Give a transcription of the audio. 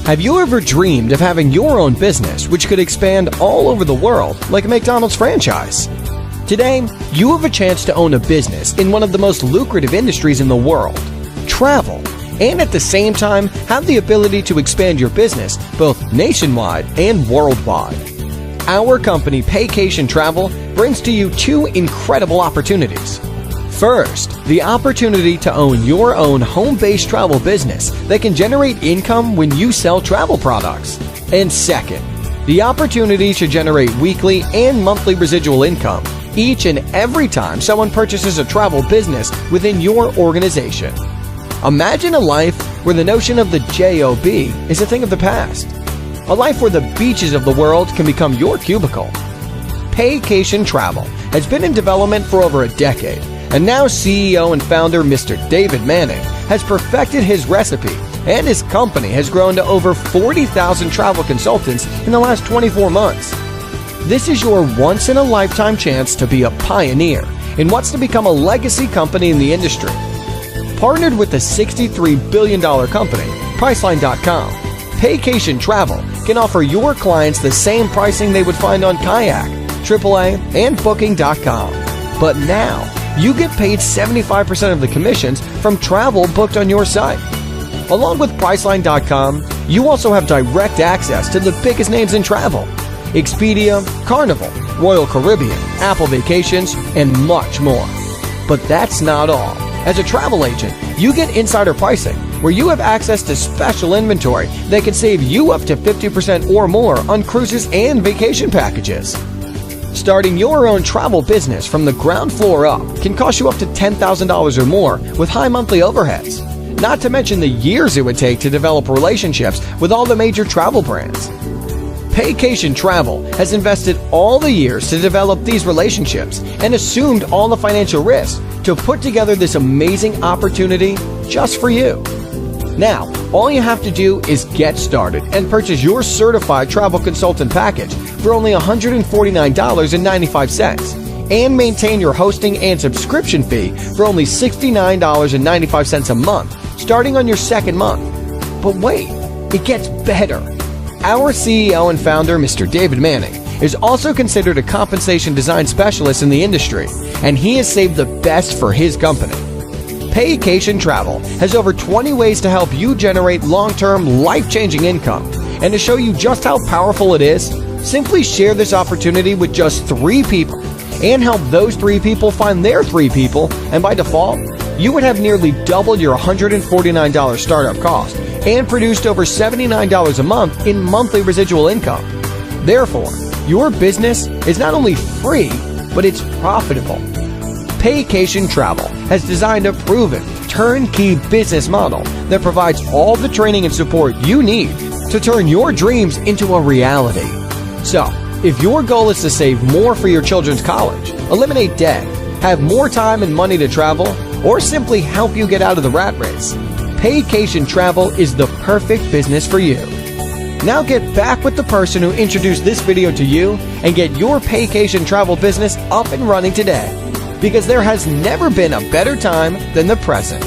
Have you ever dreamed of having your own business which could expand all over the world like a McDonald's franchise? Today, you have a chance to own a business in one of the most lucrative industries in the world, travel, and at the same time have the ability to expand your business both nationwide and worldwide. Our company, Paycation Travel, brings to you two incredible opportunities. First, the opportunity to own your own home-based travel business that can generate income when you sell travel products. And second, the opportunity to generate weekly and monthly residual income each and every time someone purchases a travel business within your organization. Imagine a life where the notion of the job is a thing of the past. A life where the beaches of the world can become your cubicle. Paycation Travel has been in development for over a decade, and now CEO and founder Mr. David Manning has perfected his recipe, and his company has grown to over 40,000 travel consultants in the last 24 months. This is your once-in-a-lifetime chance to be a pioneer in what's to become a legacy company in the industry. Partnered with the $63 billion company, Priceline.com, Paycation Travel can offer your clients the same pricing they would find on Kayak, AAA, and Booking.com. But now, you get paid 75% of the commissions from travel booked on your site. Along with Priceline.com, you also have direct access to the biggest names in travel: Expedia, Carnival, Royal Caribbean, Apple Vacations, and much more. But that's not all. As a travel agent, you get insider pricing, where you have access to special inventory that can save you up to 50% or more on cruises and vacation packages. Starting your own travel business from the ground floor up can cost you up to $10,000 or more with high monthly overheads, not to mention the years it would take to develop relationships with all the major travel brands. Paycation Travel has invested all the years to develop these relationships and assumed all the financial risks to put together this amazing opportunity just for you. Now, all you have to do is get started and purchase your certified travel consultant package for only $149.95 and maintain your hosting and subscription fee for only $69.95 a month starting on your second month. But wait, it gets better. Our CEO and founder, Mr. David Manning, is also considered a compensation design specialist in the industry, and he has saved the best for his company. Paycation Travel has over 20 ways to help you generate long-term, life-changing income. And to show you just how powerful it is, simply share this opportunity with just 3 people and help those 3 people find their 3 people, and by default, you would have nearly doubled your $149 startup cost and produced over $79 a month in monthly residual income. Therefore, your business is not only free, but it's profitable. Paycation Travel has designed a proven, turnkey business model that provides all the training and support you need to turn your dreams into a reality. So, if your goal is to save more for your children's college, eliminate debt, have more time and money to travel, or simply help you get out of the rat race, Paycation Travel is the perfect business for you. Now get back with the person who introduced this video to you and get your Paycation Travel business up and running today, because there has never been a better time than the present.